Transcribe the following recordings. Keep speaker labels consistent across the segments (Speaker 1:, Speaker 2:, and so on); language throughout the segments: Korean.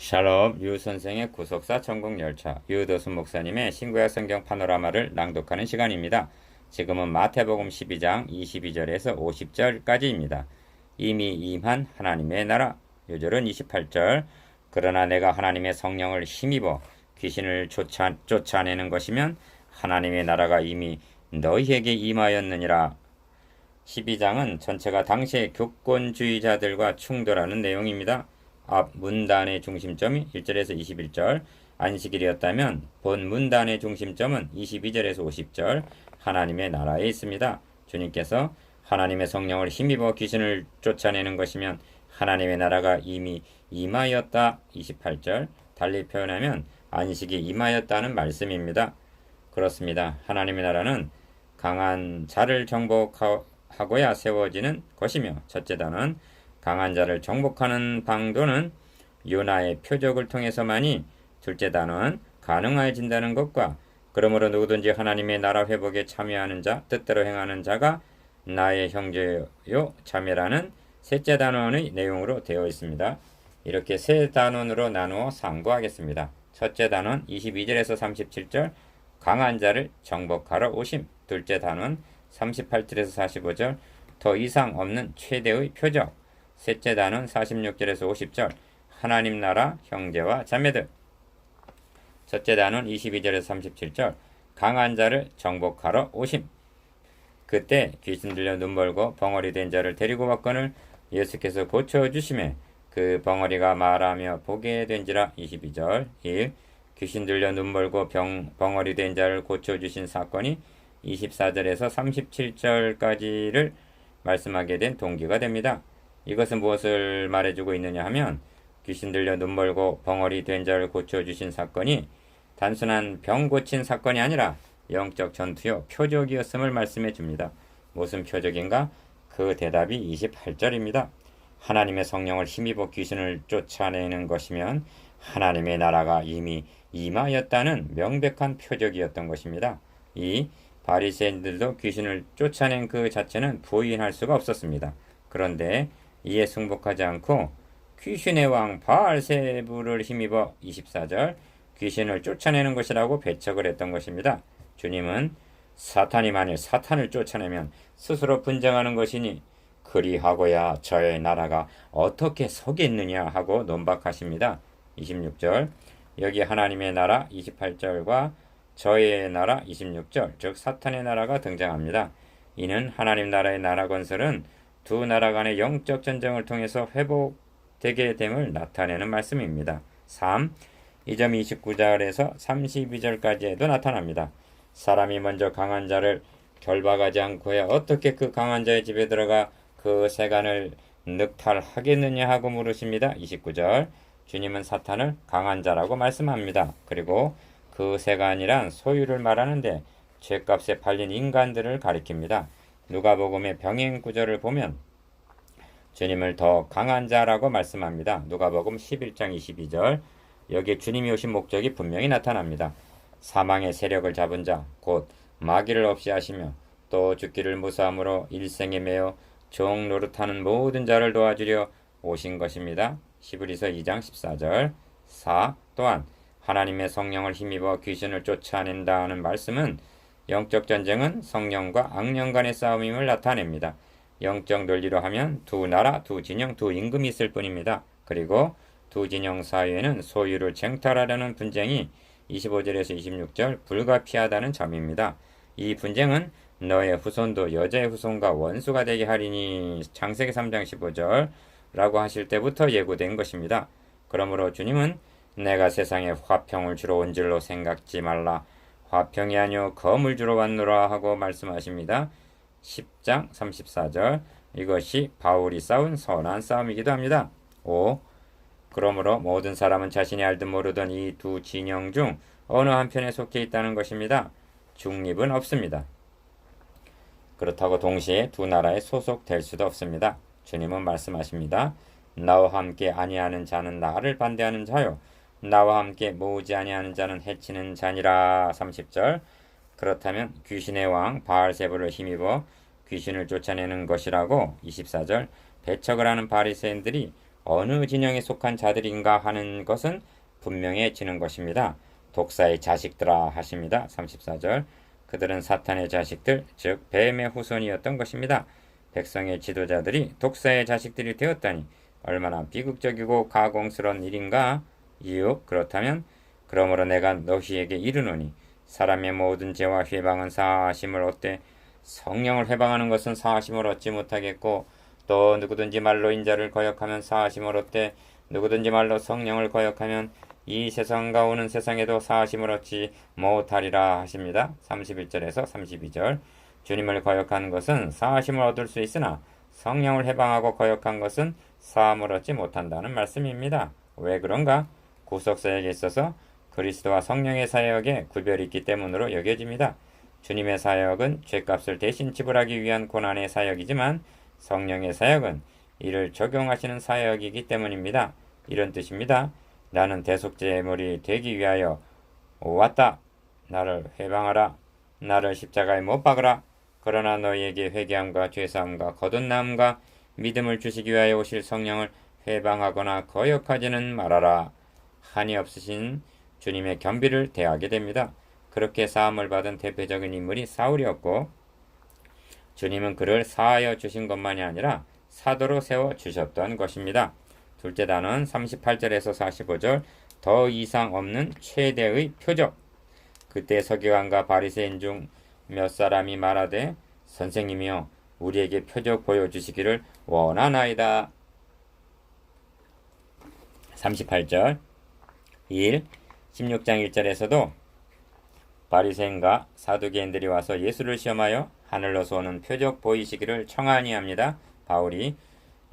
Speaker 1: 샬롬 유 선생의 구속사 천국열차 유도순 목사님의 신구약 성경 파노라마를 낭독하는 시간입니다. 지금은 마태복음 12장 22절에서 50절까지입니다. 이미 임한 하나님의 나라. 요절은 28절. 그러나 내가 하나님의 성령을 힘입어 귀신을 쫓아내는 것이면 하나님의 나라가 이미 너희에게 임하였느니라. 12장은 전체가 당시의 교권주의자들과 충돌하는 내용입니다. 앞 문단의 중심점이 1절에서 21절 안식일이었다면 본 문단의 중심점은 22절에서 50절 하나님의 나라에 있습니다. 주님께서 하나님의 성령을 힘입어 귀신을 쫓아내는 것이면 하나님의 나라가 이미 임하였다. 28절 달리 표현하면 안식이 임하였다는 말씀입니다. 그렇습니다. 하나님의 나라는 강한 자를 정복하고야 세워지는 것이며, 첫째 단원 강한 자를 정복하는 방도는 요나의 표적을 통해서만이, 둘째 단원 가능해진다는 것과 그러므로 누구든지 하나님의 나라 회복에 참여하는 자, 뜻대로 행하는 자가 나의 형제요 자매라는 셋째 단원의 내용으로 되어 있습니다. 이렇게 세 단원으로 나누어 상고하겠습니다. 첫째 단원 22절에서 37절 강한 자를 정복하러 오심. 둘째 단원 38절에서 45절 더 이상 없는 최대의 표적. 셋째 단원 46절에서 50절 하나님 나라 형제와 자매들. 첫째 단원 22절에서 37절 강한 자를 정복하러 오심. 그때 귀신 들려 눈 멀고 벙어리 된 자를 데리고 왔거늘 예수께서 고쳐주심에 그 벙어리가 말하며 보게 된지라. 22절 1. 귀신 들려 눈 멀고 벙어리 된 자를 고쳐주신 사건이 24절에서 37절까지를 말씀하게 된 동기가 됩니다. 이것은 무엇을 말해주고 있느냐 하면, 귀신 들려 눈 멀고 벙어리 된 자를 고쳐주신 사건이 단순한 병 고친 사건이 아니라 영적 전투요 표적이었음을 말씀해 줍니다. 무슨 표적인가? 그 대답이 28절입니다. 하나님의 성령을 힘입어 귀신을 쫓아내는 것이면 하나님의 나라가 이미 임하였다는 명백한 표적이었던 것입니다. 이 바리새인들도 귀신을 쫓아낸 그 자체는 부인할 수가 없었습니다. 그런데 이에 승복하지 않고 귀신의 왕 바알세부를 힘입어 24절 귀신을 쫓아내는 것이라고 배척을 했던 것입니다. 주님은 사탄이 만일 사탄을 쫓아내면 스스로 분쟁하는 것이니 그리하고야 저의 나라가 어떻게 서겠느냐 하고 논박하십니다. 26절 여기 하나님의 나라 28절과 저의 나라 26절 즉 사탄의 나라가 등장합니다. 이는 하나님 나라의 나라 건설은 두 나라 간의 영적 전쟁을 통해서 회복되게 됨을 나타내는 말씀입니다. 3. 이 점이 29절에서 32절까지에도 나타납니다. 사람이 먼저 강한 자를 결박하지 않고야 어떻게 그 강한 자의 집에 들어가 그 세간을 늑탈하겠느냐 하고 물으십니다. 29절 주님은 사탄을 강한 자라고 말씀합니다. 그리고 그 세간이란 소유를 말하는데 죗값에 팔린 인간들을 가리킵니다. 누가복음의 병행 구절을 보면 주님을 더 강한 자라고 말씀합니다. 누가복음 11장 22절 여기에 주님이 오신 목적이 분명히 나타납니다. 사망의 세력을 잡은 자, 곧 마귀를 없이 하시며 또 죽기를 무사함으로 일생에 매여 종 노릇하는 모든 자를 도와주려 오신 것입니다. 히브리서 2장 14절 4. 또한 하나님의 성령을 힘입어 귀신을 쫓아낸다는 말씀은 영적 전쟁은 성령과 악령 간의 싸움임을 나타냅니다. 영적 논리로 하면 두 나라, 두 진영, 두 임금이 있을 뿐입니다. 그리고 두 진영 사이에는 소유를 쟁탈하려는 분쟁이 25절에서 26절 불가피하다는 점입니다. 이 분쟁은 너의 후손도 여자의 후손과 원수가 되게 하리니 창세기 3장 15절 라고 하실 때부터 예고된 것입니다. 그러므로 주님은 내가 세상에 화평을 주러 온 줄로 생각지 말라. 화평이 아니요 검을 주러 왔노라 하고 말씀하십니다. 10장 34절 이것이 바울이 싸운 선한 싸움이기도 합니다. 5. 그러므로 모든 사람은 자신이 알든 모르든 이 두 진영 중 어느 한편에 속해 있다는 것입니다. 중립은 없습니다. 그렇다고 동시에 두 나라에 소속될 수도 없습니다. 주님은 말씀하십니다. 나와 함께 아니하는 자는 나를 반대하는 자요 나와 함께 모으지 아니하는 자는 해치는 자니라. 30절 그렇다면 귀신의 왕 바알세부를 힘입어 귀신을 쫓아내는 것이라고 24절 배척을 하는 바리새인들이 어느 진영에 속한 자들인가 하는 것은 분명해지는 것입니다. 독사의 자식들아 하십니다. 34절. 그들은 사탄의 자식들, 즉 뱀의 후손이었던 것입니다. 백성의 지도자들이 독사의 자식들이 되었다니 얼마나 비극적이고 가공스러운 일인가? 이유, 그렇다면 그러므로 내가 너희에게 이르노니 사람의 모든 죄와 회방은 사하심을 얻되 성령을 회방하는 것은 사하심을 얻지 못하겠고 또 누구든지 말로 인자를 거역하면 사하심을 얻되 누구든지 말로 성령을 거역하면 이 세상과 오는 세상에도 사하심을 얻지 못하리라 하십니다. 31절에서 32절. 주님을 거역하는 것은 사하심을 얻을 수 있으나 성령을 해방하고 거역한 것은 사함을 얻지 못한다는 말씀입니다. 왜 그런가? 구속사역에 있어서 그리스도와 성령의 사역에 구별이 있기 때문으로 여겨집니다. 주님의 사역은 죄값을 대신 지불하기 위한 고난의 사역이지만 성령의 사역은 이를 적용하시는 사역이기 때문입니다. 이런 뜻입니다. 나는 대속제물이 되기 위하여 왔다. 나를 회방하라. 나를 십자가에 못 박으라. 그러나 너희에게 회개함과 죄사함과 거듭남과 믿음을 주시기 위하여 오실 성령을 회방하거나 거역하지는 말아라. 한이 없으신 주님의 겸비를 대하게 됩니다. 그렇게 사함을 받은 대표적인 인물이 사울이었고 주님은 그를 사하여 주신 것만이 아니라 사도로 세워 주셨던 것입니다. 둘째 단원 38절에서 45절. 더 이상 없는 최대의 표적. 그때 서기관과 바리새인 중 몇 사람이 말하되 선생님이여 우리에게 표적 보여주시기를 원하나이다. 38절 1. 16장 1절에서도 바리새인과 사두개인들이 와서 예수를 시험하여 하늘로서 오는 표적 보이시기를 청하니 합니다. 바울이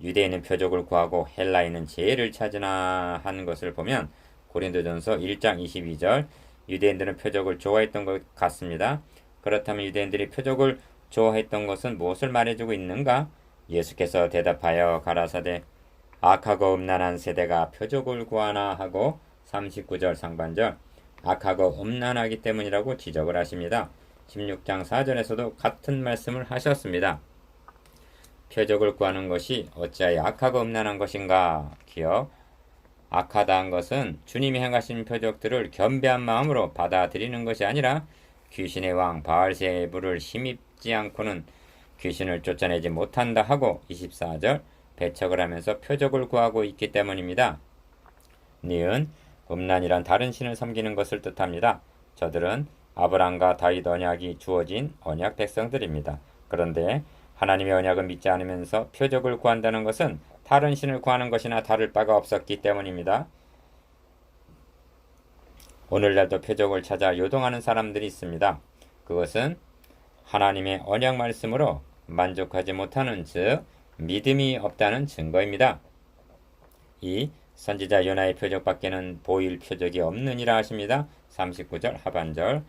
Speaker 1: 유대인은 표적을 구하고 헬라인은 지혜를 찾으나 하는 것을 보면 고린도전서 1장 22절. 유대인들은 표적을 좋아했던 것 같습니다. 그렇다면 유대인들이 표적을 좋아했던 것은 무엇을 말해주고 있는가? 예수께서 대답하여 가라사대 악하고 음란한 세대가 표적을 구하나 하고 39절 상반절 악하고 음란하기 때문이라고 지적을 하십니다. 16장 4절에서도 같은 말씀을 하셨습니다. 표적을 구하는 것이 어찌하여 악하고 음란한 것인가? 기억. 악하다한 것은 주님이 행하신 표적들을 겸비한 마음으로 받아들이는 것이 아니라 귀신의 왕 바알세불을 힘입지 않고는 귀신을 쫓아내지 못한다 하고 24절 배척을 하면서 표적을 구하고 있기 때문입니다. 니은 음란이란 다른 신을 섬기는 것을 뜻합니다. 저들은 아브람과 다윗 언약이 주어진 언약 백성들입니다. 그런데 하나님의 언약을 믿지 않으면서 표적을 구한다는 것은 다른 신을 구하는 것이나 다를 바가 없었기 때문입니다. 오늘날도 표적을 찾아 요동하는 사람들이 있습니다. 그것은 하나님의 언약 말씀으로 만족하지 못하는 즉 믿음이 없다는 증거입니다. 2. 선지자 요나의 표적밖에는 보일 표적이 없느니라 하십니다. 39절 하반절.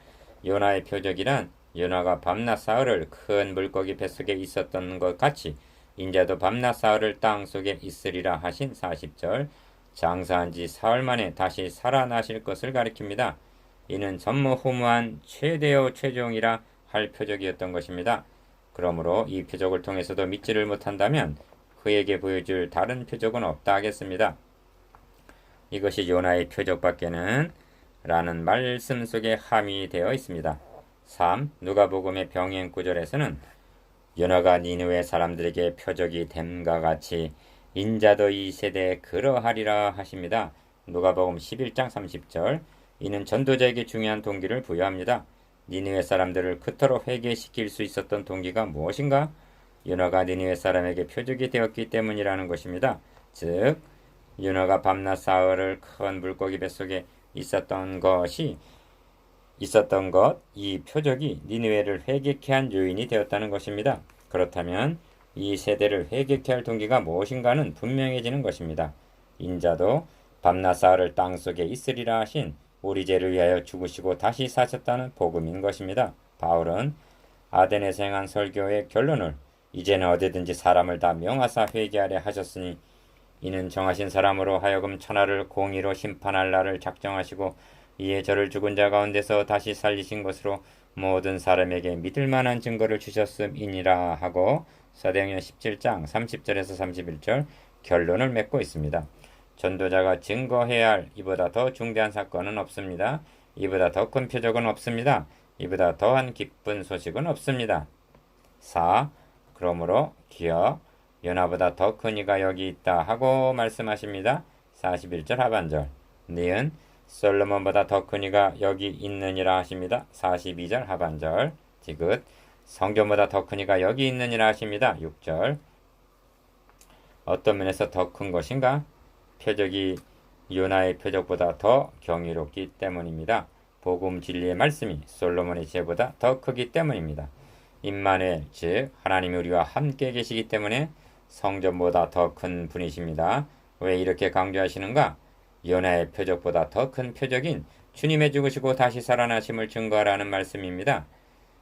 Speaker 1: 요나의 표적이란 요나가 밤낮 사흘을 큰 물고기 뱃속에 있었던 것 같이 인자도 밤낮 사흘을 땅속에 있으리라 하신 40절. 장사한 지 사흘 만에 다시 살아나실 것을 가리킵니다. 이는 전무후무한 최대요 최종이라 할 표적이었던 것입니다. 그러므로 이 표적을 통해서도 믿지를 못한다면 그에게 보여줄 다른 표적은 없다 하겠습니다. 이것이 요나의 표적밖에는 라는 말씀 속에 함의되어 있습니다. 3. 누가복음의 병행 구절에서는 요나가 니느웨 사람들에게 표적이 됨과 같이 인자도 이 세대에 그러하리라 하십니다. 누가복음 11장 30절. 이는 전도자에게 중요한 동기를 부여합니다. 니느웨 사람들을 그토록 회개시킬 수 있었던 동기가 무엇인가? 요나가 니느웨 사람에게 표적이 되었기 때문이라는 것입니다. 즉 요나가 밤낮 사흘을 큰 물고기 뱃속에 있었던 것, 이 표적이 니느웨를 회개케 한 요인이 되었다는 것입니다. 그렇다면 이 세대를 회개케 할 동기가 무엇인가는 분명해지는 것입니다. 인자도 밤낮 사흘을 땅속에 있으리라 하신 우리 죄를 위하여 죽으시고 다시 사셨다는 복음인 것입니다. 바울은 아덴에서 행한 설교의 결론을 이제는 어디든지 사람을 다 명하사 회개하려 하셨으니 이는 정하신 사람으로 하여금 천하를 공의로 심판할 날을 작정하시고 이에 저를 죽은 자 가운데서 다시 살리신 것으로 모든 사람에게 믿을 만한 증거를 주셨음이니라 하고 사도행전 17장 30절에서 31절 결론을 맺고 있습니다. 전도자가 증거해야 할 이보다 더 중대한 사건은 없습니다. 이보다 더 큰 표적은 없습니다. 이보다 더한 기쁜 소식은 없습니다. 4. 그러므로 기어 요나보다 더 큰 이가 여기 있다 하고 말씀하십니다. 41절 하반절. 니은 솔로몬보다 더 큰 이가 여기 있느니라 하십니다. 42절 하반절. 디귿 성경보다 더 큰 이가 여기 있느니라 하십니다. 6절. 어떤 면에서 더 큰 것인가? 표적이 요나의 표적보다 더 경이롭기 때문입니다. 복음 진리의 말씀이 솔로몬의 지혜보다 더 크기 때문입니다. 임마누엘 즉 하나님이 우리와 함께 계시기 때문에 성전보다 더 큰 분이십니다. 왜 이렇게 강조하시는가? 요나의 표적보다 더 큰 표적인 주님의 죽으시고 다시 살아나심을 증거하라는 말씀입니다.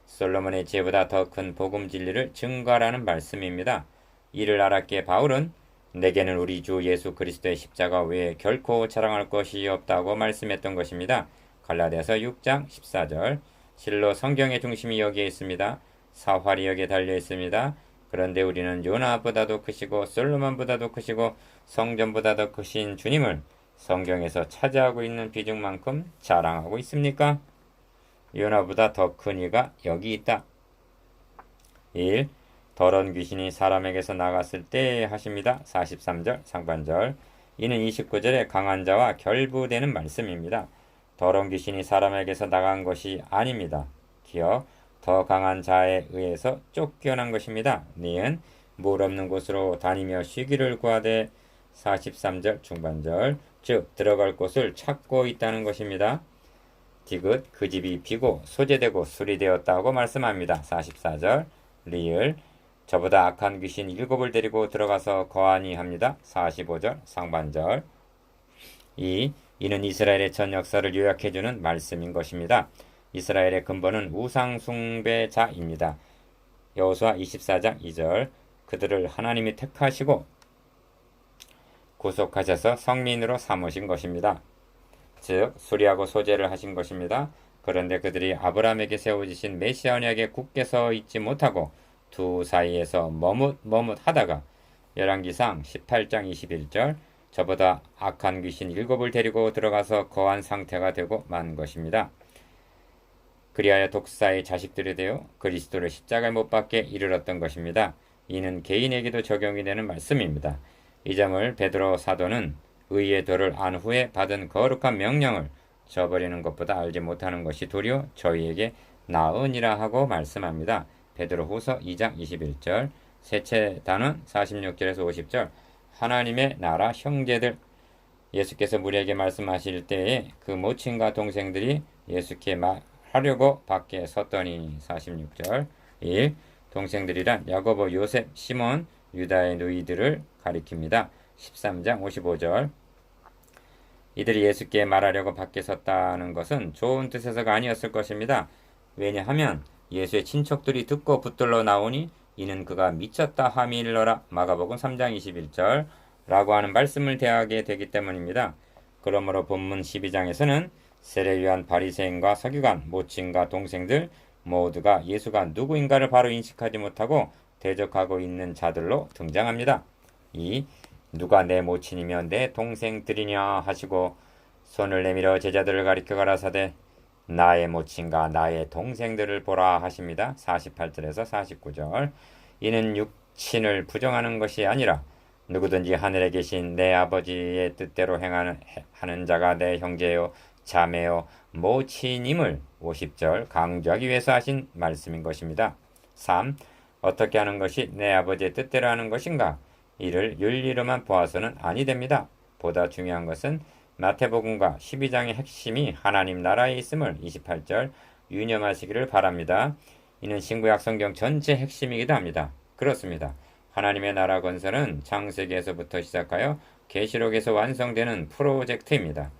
Speaker 1: 솔로몬의 지혜보다 더 큰 복음 진리를 증거하라는 말씀입니다. 이를 알았기에 바울은 내게는 우리 주 예수 그리스도의 십자가 외에 결코 자랑할 것이 없다고 말씀했던 것입니다. 갈라디아서 6장 14절. 실로 성경의 중심이 여기에 있습니다. 사활이 여기에 달려 있습니다. 그런데 우리는 요나보다도 크시고 솔로몬보다도 크시고 성전보다도 크신 주님을 성경에서 차지하고 있는 비중만큼 자랑하고 있습니까? 요나보다 더 큰 이가 여기 있다. 1. 더러운 귀신이 사람에게서 나갔을 때 하십니다. 43절 상반절. 이는 29절에 강한 자와 결부되는 말씀입니다. 더러운 귀신이 사람에게서 나간 것이 아닙니다. 기억 더 강한 자에 의해서 쫓겨난 것입니다. 니은 물 없는 곳으로 다니며 쉬기를 구하되 43절 중반절. 즉 들어갈 곳을 찾고 있다는 것입니다. 디귿 그 집이 비고 소재되고 수리되었다고 말씀합니다. 44절. 리을 저보다 악한 귀신 7을 데리고 들어가서 거하니 합니다. 45절 상반절. 이는 이스라엘의 전 역사를 요약해주는 말씀인 것입니다. 이스라엘의 근본은 우상 숭배자입니다. 여호수아 24장 2절. 그들을 하나님이 택하시고 구속하셔서 성민으로 삼으신 것입니다. 즉 수리하고 소재를 하신 것입니다. 그런데 그들이 아브라함에게 세워지신 메시아 언약에 굳게 서 있지 못하고 두 사이에서 머뭇하다가 열왕기상 18장 21절 저보다 악한 귀신 7을 데리고 들어가서 거한 상태가 되고 만 것입니다. 그리하여 독사의 자식들이 되어 그리스도를 십자가에 못 박게 이르렀던 것입니다. 이는 개인에게도 적용이 되는 말씀입니다. 이 점을 베드로 사도는 의의 도를 안 후에 받은 거룩한 명령을 저버리는 것보다 알지 못하는 것이 도리어 저희에게 나으니라 하고 말씀합니다. 베드로후서 2장 21절. 셋째 단은 46절에서 50절. 하나님의 나라 형제들. 예수께서 우리에게 말씀하실 때에 그 모친과 동생들이 예수께 말하려고 밖에 섰더니 46절. 1. 동생들이란 야고보, 요셉, 시몬, 유다의 누이들을 가리킵니다. 13장 55절. 이들이 예수께 말하려고 밖에 섰다는 것은 좋은 뜻에서가 아니었을 것입니다. 왜냐하면 예수의 친척들이 듣고 붙들러 나오니 이는 그가 미쳤다 함이일러라 마가복음 3장 21절 라고 하는 말씀을 대하게 되기 때문입니다. 그러므로 본문 12장에서는 세례요한 바리새인과 서기관, 모친과 동생들 모두가 예수가 누구인가를 바로 인식하지 못하고 대적하고 있는 자들로 등장합니다. 2. 누가 내 모친이며 내 동생들이냐 하시고 손을 내밀어 제자들을 가리켜 가라사대 나의 모친과 나의 동생들을 보라 하십니다. 48절에서 49절. 이는 육친을 부정하는 것이 아니라 누구든지 하늘에 계신 내 아버지의 뜻대로 하는 자가 내 형제요 자매요 모친임을 50절 강조하기 위해서 하신 말씀인 것입니다. 3. 어떻게 하는 것이 내 아버지의 뜻대로 하는 것인가? 이를 윤리로만 보아서는 아니 됩니다. 보다 중요한 것은 마태복음과 12장의 핵심이 하나님 나라에 있음을 28절 유념하시기를 바랍니다. 이는 신구약 성경 전체 핵심이기도 합니다. 그렇습니다. 하나님의 나라 건설은 창세기에서부터 시작하여 계시록에서 완성되는 프로젝트입니다.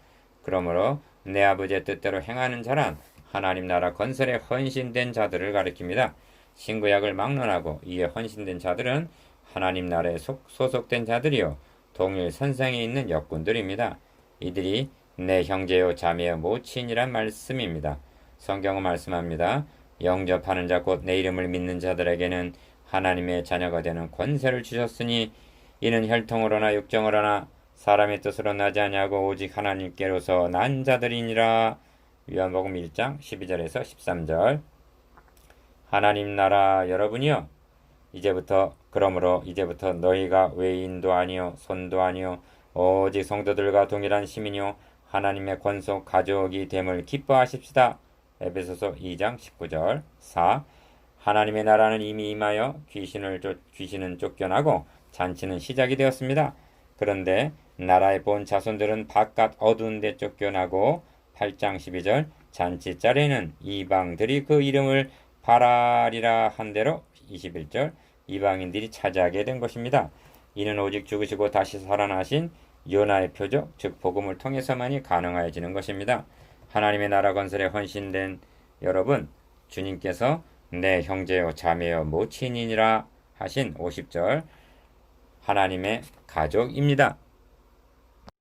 Speaker 1: 그러므로 내 아버지의 뜻대로 행하는 자란 하나님 나라 건설에 헌신된 자들을 가리킵니다. 신구약을 막론하고 이에 헌신된 자들은 하나님 나라에 소속된 자들이요 동일 선상에 있는 역군들입니다. 이들이 내 형제요 자매요 모친이란 말씀입니다. 성경은 말씀합니다. 영접하는 자 곧 내 이름을 믿는 자들에게는 하나님의 자녀가 되는 권세를 주셨으니 이는 혈통으로나 육정으로나 사람의 뜻으로 나지 아니하고 오직 하나님께로서 난 자들이니라. 요한복음 1장 12절에서 13절. 하나님 나라 여러분이여, 그러므로 이제부터 너희가 외인도 아니요 손도 아니요 오직 성도들과 동일한 시민이요 하나님의 권속 가족이 됨을 기뻐하십시다. 에베소서 2장 19절. 4. 하나님의 나라는 이미 임하여 귀신은 쫓겨나고 잔치는 시작이 되었습니다. 그런데 나라의 본 자손들은 바깥 어두운 데 쫓겨나고 8장 12절. 잔치 자리에는 이방들이 그 이름을 바라리라 한 대로 21절. 이방인들이 차지하게 된 것입니다. 이는 오직 죽으시고 다시 살아나신 요나의 표적, 즉 복음을 통해서만이 가능해지는 것입니다. 하나님의 나라 건설에 헌신된 여러분, 주님께서 내 형제요 자매요 모친이니라 하신 50절 하나님의 가족입니다.